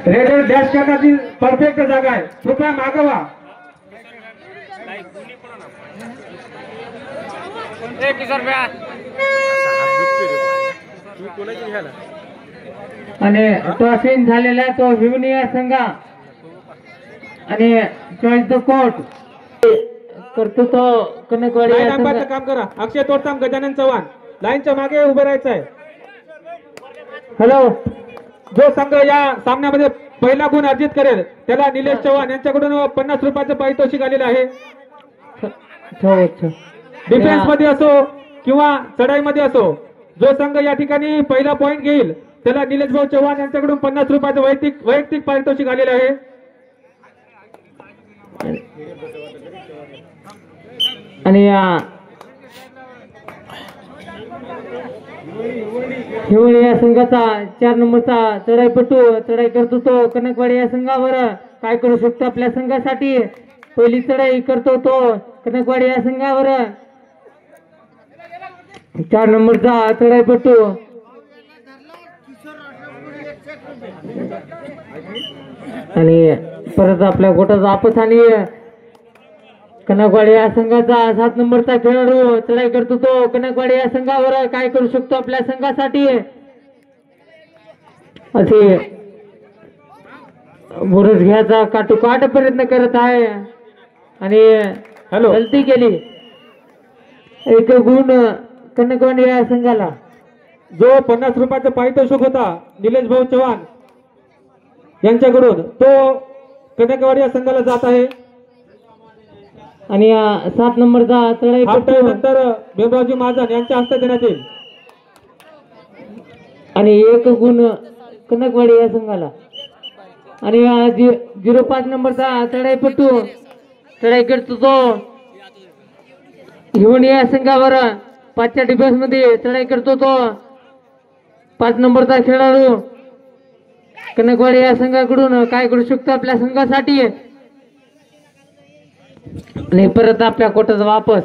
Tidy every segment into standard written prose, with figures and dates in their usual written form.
Raider dash करण्याची perfect जागा आहे, कृपया मागवा. आणि टॉसिंग झालेला तो हिवनिया संघा आणि चॉईस द कोर्ट करतो तो कनकवाडी काम करा. अक्षय तोडताम, गजानन चव्हाण लाईनच्या मागे उभे राहायचं आहे. हॅलो, जो संघ या सामन्यामध्ये पहिला गुण अर्जित करेल त्याला निलेश चव्हाण यांच्याकडून 50 रुपयाचं पारितोषिक आलेलं आहे. डिफेन्स मध्ये असो किंवा चढाईमध्ये असो, जो संघ या ठिकाणी पहिला पॉइंट घेईल त्याला निलेश भाऊ चव्हाण यांच्याकडून 50 रुपयाचं वैयक्तिक पारितोषिक आलेलं आहे. आणि हिवळी या संघाचा 4 नंबरचा चढाईपटू चढाई करतो तो कनकवाडी या संघावर काय करू शकतो आपल्या संघासाठी. पहिली चढाई करतो तो कनकवाडी या संघावर 4 नंबरचा चढाईपटू आणि परत आपल्या गोटाचा आपस आणि कनकवाडी या संघाचा 7 नंबरचा खेळाडू चढाई करतो तो कनकवाडी या संघावर काय करू शकतो आपल्या संघासाठी असे बुरस घ्यायचा काटोकाट प्रयत्न करत आहे आणि गलती केली. 1 गुण कनकवाडी या संघाला. जो 50 रुपयाचा पारितोषिक होता निलेश भाऊ चव्हाण यांच्याकडून तो कनकवाडी या संघाला जात आहे. आणि 7 नंबरचा चढाई नंतर भीमरावजी महाजन यांच्या हस्ते देण्यात येईल. आणि 1 गुण कनकवाडी या संघाला. आणि 05 नंबरचा चढाईपटू चढाई करतो तो हिवणी या संघावर 5च्या डिफेन्स मध्ये चढाई करतो तो 5 नंबरचा खेळाडू कनकवाडी या संघाकडून काय करू शकतो आपल्या संघासाठी आणि परत आपल्या कोटाचा वापस.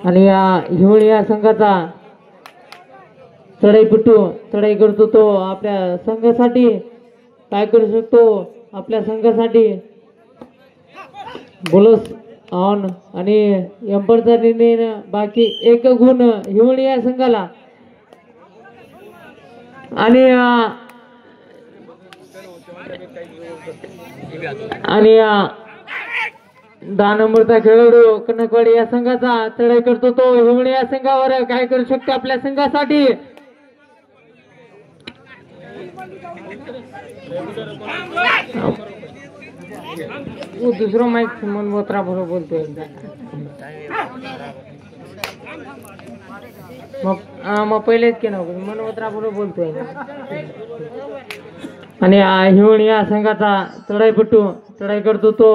आणि हिवळी या संघाचा चढाईपटू चढाई करतो तो आपल्या संघासाठी काय करू शकतो आपल्या संघासाठी. बोलस ऑन आणि एम्परचा निर्णय बाकी 1 गुण हिवळी या संघाला. आणि 10 नंबरचा खेळाडू कनकवाडी या संघाचा चढाई करतो तो हिवळी या संघावर काय करू शकतो आपल्या संघासाठी. दुसरं माईक मनमोत्रा बरोबर बोलतोय मग पहिलेच के ना मनमोत्रा बरोबर बोलतोय. आणि हिवळी या संघाचा चढाईपटू चढाई करतो तो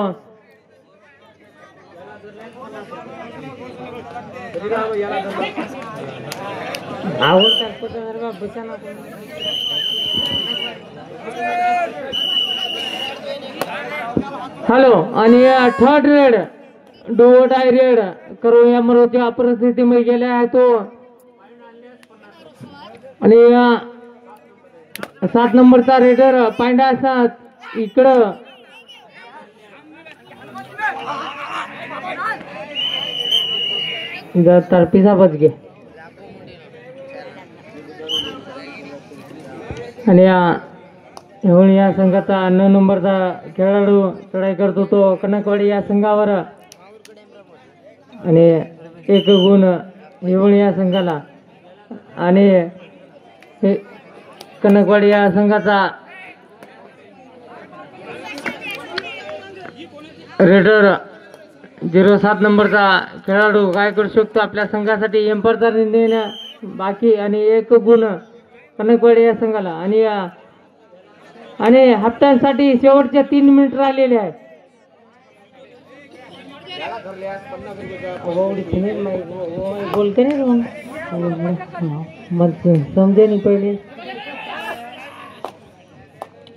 हॅलो. आणि 3rd रेड डोटाय रेड करू या मरोच्या परिस्थितीमध्ये गेला आहे तो. आणि 7 नंबरचा रेडर पांडा 7 इकडं तर्फीचा बच घे. आणि हिवळी या संघाचा 9 नंबरचा खेळाडू चढाई करतो तो कनकवाडी या संघावर आणि 1 गुण हिवळी या संघाला. आणि कनकवाडी या संघाचा रेडर 07 नंबरचा खेळाडू काय करू शकतो आपल्या संघासाठी एम्परचा निर्णय बाकी आणि 1 गुण कनकवाडी या संघाला. आणि हाफ टाइम साठी शेवटच्या 3 मिनिट राहिलेले आहेत. बोलते नाही समजे नाही पहिले.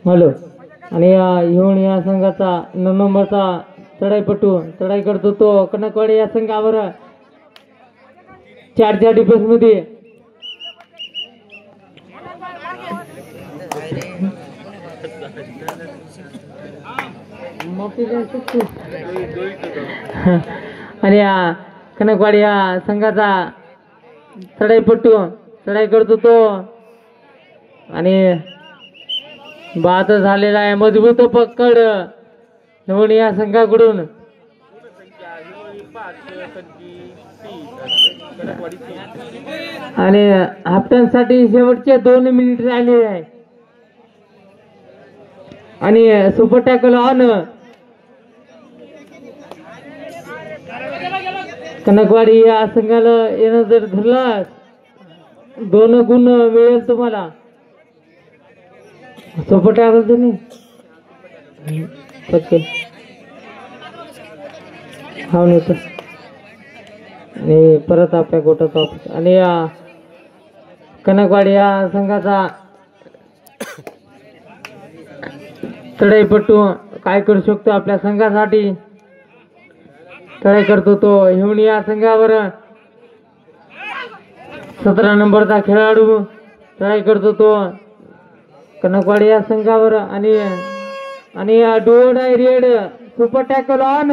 हॅलो. आणि हिवळी या संघाचा 9 नंबरचा चढाईपटू चढाई करतो तो कनकवाडी या संघावर 4च्या डिफेन्स मध्ये आणि या कनकवाडी या संघाचा चढाईपट्टू चढाई करतो तो आणि बाद झालेला आहे. मजबूत पकड म्हणून या संघाकडून आणि हाफटाईमसाठी शेवटचे 2 मिनिट राहिले आहे आणि सुपर टॅकल ऑन. कनकवाडी या संघाला येणं जर धरलं 2 गुण मिळेल तुम्हाला. सुपर टॅकल तुम्ही हा नेतो आणि परत आपल्या गोटाचा आणि या कनकवाडी या संघाचा चढाईपट्टू काय करू शकतो आपल्या संघासाठी. चढाई करतो तो हिवणी या संघावर 17 नंबरचा खेळाडू चढाई करतो तो कनकवाडी या संघावर आणि या do die raid super tackle on.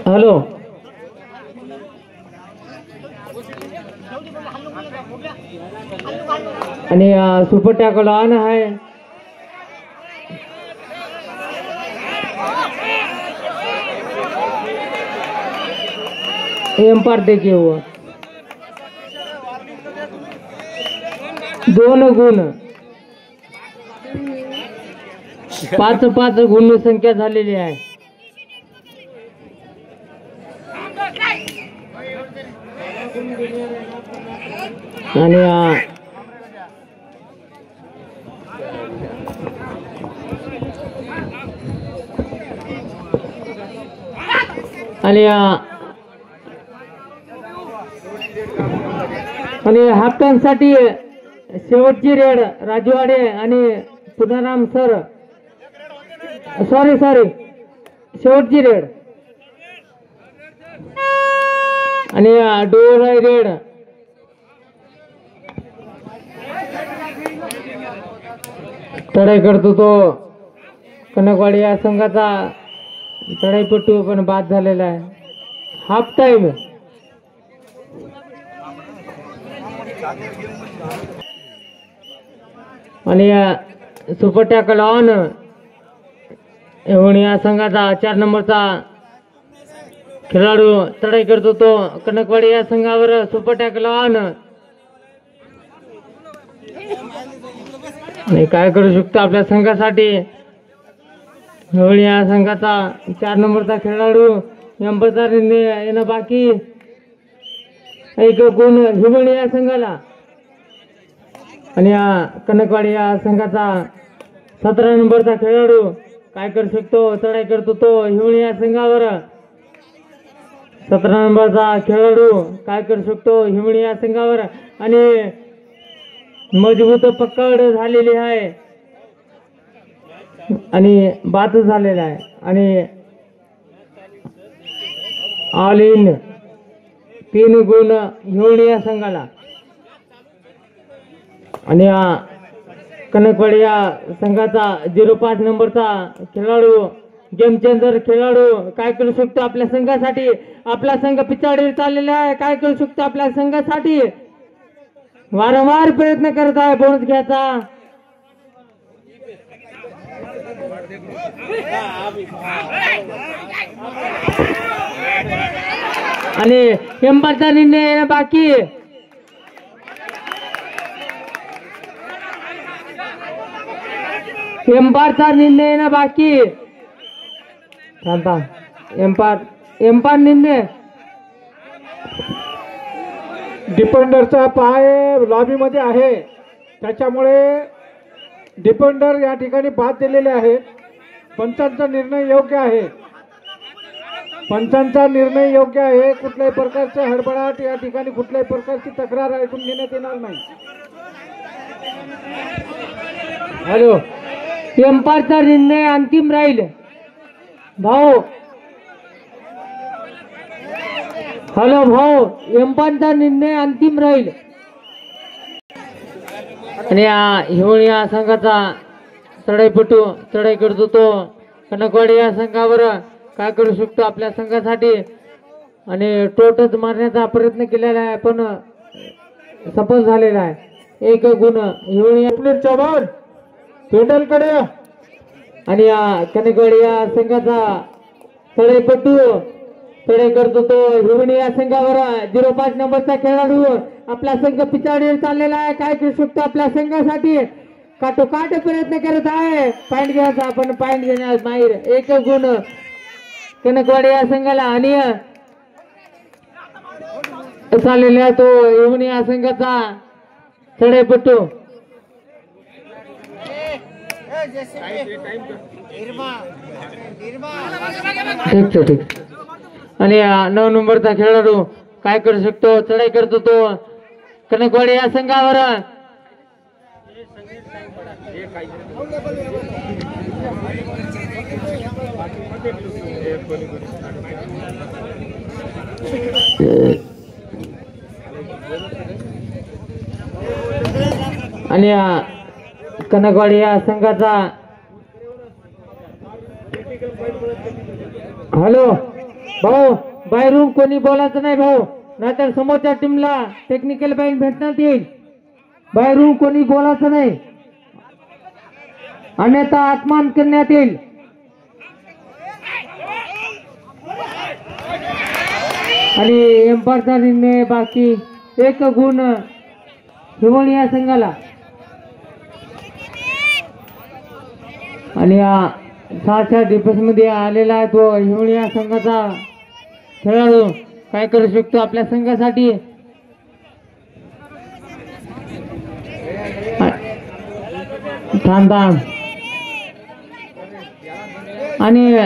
Hello आणि सुपर टॅकल ऑन आहे. एम्पायर देखिए वो 2 गुण 5 गुण संख्या झालेली आहे. आणि हाफ टाइम साठी शेवटची रेड राजवाडे आणि पुनाराम सर सॉरी शेवटची रेड आणि डोराई रेड चढाई करतो तो कनकवाडी या संघाचा चढाईपट्टू पण बाद झालेला आहे. हाफ टाइम आणि सुपर टॅकल ऑन या संघाचा 4 नंबरचा खेळाडू चढाई करतो तो कनकवाडी या संघावर सुपर टॅकल ऑन. आणि काय करू शकतो आपल्या संघासाठी या संघाचा 4 नंबरचा खेळाडू अंबरदार येणं बाकी 1 गुण हिवळी या संघाला. आणि कनकवाडी या संघाचा 17 नंबरचा खेळाडू काय करू शकतो चढाई करतो तो हिवळी या संघावर 17 नंबरचा खेळाडू काय करू शकतो हिवळी या संघावर आणि मजबूत पकड झालेली आहे आणि बाद झालेला आहे आणि ऑल इन 3 गुण हिवळी या संघाला. आणि कनकवाडी या संघाचा 05 नंबरचा खेळाडू गेम चेंजर खेळाडू काय करू शकतो आपल्या संघासाठी. आपला संघ पिछाडी चाललेला आहे. काय करू शकतो आपल्या संघासाठी वारंवार प्रयत्न करत आहे बोनस घ्यायचा. आणि एम्पायरचा निर्णय बाकी एम्पायरचा निर्णय बाकी एम्पायर निर्णय डिफेंडरचा पाय लॉबी मध्ये आहे त्याच्यामुळे डिफेंडर या ठिकाणी बाद दिलेले आहेत. पंचांचा निर्णय योग्य आहे. पंचांचा निर्णय योग्य आहे. कुठल्याही प्रकारचे हडबडाट या ठिकाणी कुठल्याही प्रकारची तक्रार ऐकून घेण्यात येणार नाही. हॅलो एम्पायरचा निर्णय अंतिम राहील भाऊ. हॅलो भाऊ एम्पायरचा निर्णय अंतिम राहील. आणि या हिवळी या संघाचा चढाईपटू चढाई करतो तो कनकवाडी या संघावर काय करू शकतो आपल्या संघासाठी आणि टोटच मारण्याचा प्रयत्न केलेला आहे पण सफल झालेला आहे. एक गुण हिवळी चव्हाण पेंडलकडे आणि या कनकवाडी या संघाचा चढाईपटू चढाई करतो तो हिवळी या संघावर 05 नंबरचा खेळाडू आपला संघ पिछाडीवर चाललेला आहे. काय करू शकतो आपल्या संघासाठी काटोकाट प्रयत्न करत आहे पॉईंट घ्यायचा आपण पॉईंट घेण्यास माहीर. एक गुण कनकवाडी या संघाला आणि चाललेला तो हिवळी या संघाचा चढाईपटू ठीक ठीक आणि 9 नंबरचा खेळाडू काय करू शकतो चढाई करतो तो कनकवाडी या संघावर आणि कनकवाडी या संघाचा हॅलो भाऊ बाहेरून कोणी बोलायचं नाही भाऊ नाहीतर समोरच्या टीमला टेक्निकल पॉईंट भेटण्यात येईल. बाहेरून कोणी बोलायचं नाही अन्यथा अपमान करण्यात येईल. आणि एम्पायरने बाकी एक गुण हिवळी या संघाला आणि 6च्या डिफेन्स मध्ये आलेला आहे तो हिवळी या संघाचा खेळाडू काय करू शकतो आपल्या संघासाठी थांब आणि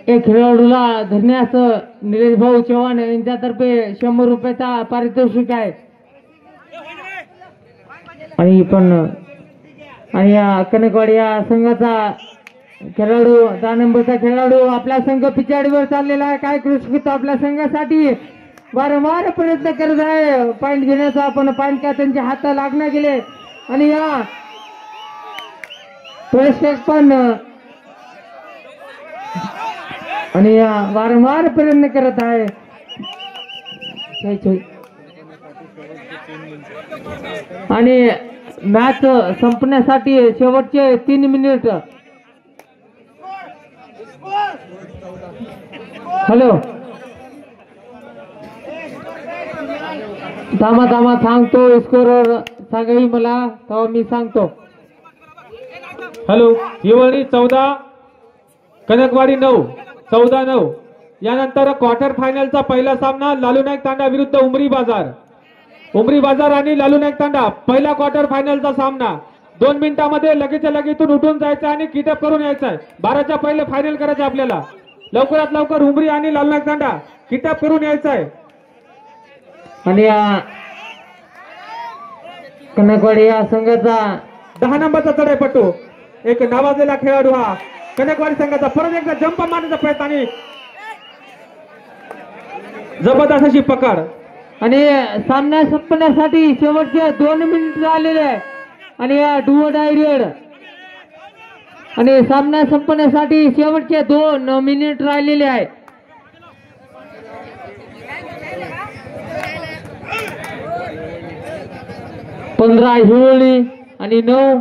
एक खेळाडूला धरण्यास निलेश भाऊ चव्हाण यांच्यातर्फे 100 रुपयाचा पारितोषिक आहे. आणि पण आणि या कनकवाडी या संघाचा खेळाडू 10 नंबरचा खेळाडू आपला संघ पिछाडीवर चाललेला आहे. काय करू शकतो आपल्या संघासाठी वारंवार प्रयत्न करत आहे पॉईंट घेण्याचा पण पॉईंट काय त्यांच्या हातात लागणार गेले आणि या प्रेक्षक पण आणि या वारंवार प्रयत्न करत आहे. आणि मॅच संपण्यासाठी शेवटचे 3 मिनिट. हॅलो थांबा सांगतो स्कोरवर सांगाही मला तेव्हा मी सांगतो. हॅलो हिवळी 14 कनकवाडी 9 14-9. यानंतर क्वार्टर फायनलचा पहिला सामना लालू नाईक तांडा विरुद्ध उमरी बाजार आणि लालू नाईक तांडा पहिला क्वार्टर फायनलचा सामना 2 मिनिटांमध्ये लगेच लगेचून उठून जायचं आणि किटअप करून यायचं आहे. 12च्या पहिले फायनल करायचं आपल्याला लवकरात लवकर उमरी आणि लालू नाईक तांडा किटअप करून यायचं आहे. आणि कनकवाडी या संघाचा 10 नंबरचा चढाईपटू एक नावाजलेला खेळाडू हा कनकवाडी संघाचा परत एकदा जंप मारण्याचा प्रयत्न आणि जबरदस्त अशी पकड. आणि सामना संपण्यासाठी शेवटचे 2 मिनिट झालेले आहे आणि या डुओ डायरेड आणि सामना संपण्यासाठी शेवटचे 2 मिनिट राहिलेले आहे. पंधरा हिवळी आणि 9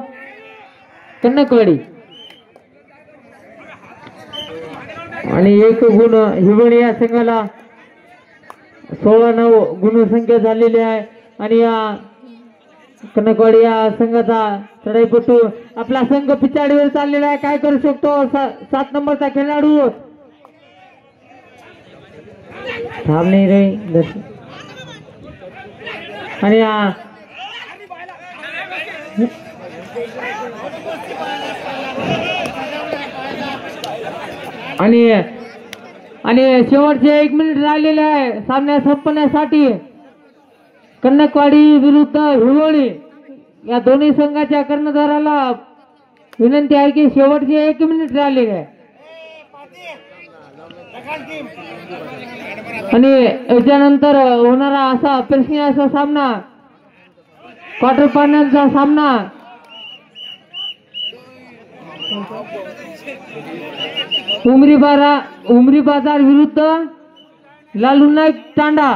कनकवाडी आणि 1 गुण हिवळी या संघाला 16-9 गुणसंख्या झालेली आहे. आणि या कनकवाडी या संघाचा चढाईपटू आपला संघ पिछाडीवर चाललेला आहे. काय करू शकतो 7 नंबरचा खेळाडू थांब नाही रे. आणि आणि शेवटचे 1 मिनिट राहिलेले आहे सामना संपण्यासाठी. कनकवाडी विरुद्ध हिवळी या दोन्ही संघाच्या कर्णधाराला विनंती आहे की शेवटचे 1 मिनिट राहिलेले आहे आणि याच्यानंतर होणारा असा प्रेक्षणीय असा सामना क्वार्टर फायनलचा सामना उमरी बाजार विरुद्ध लालू नाईक तांडा.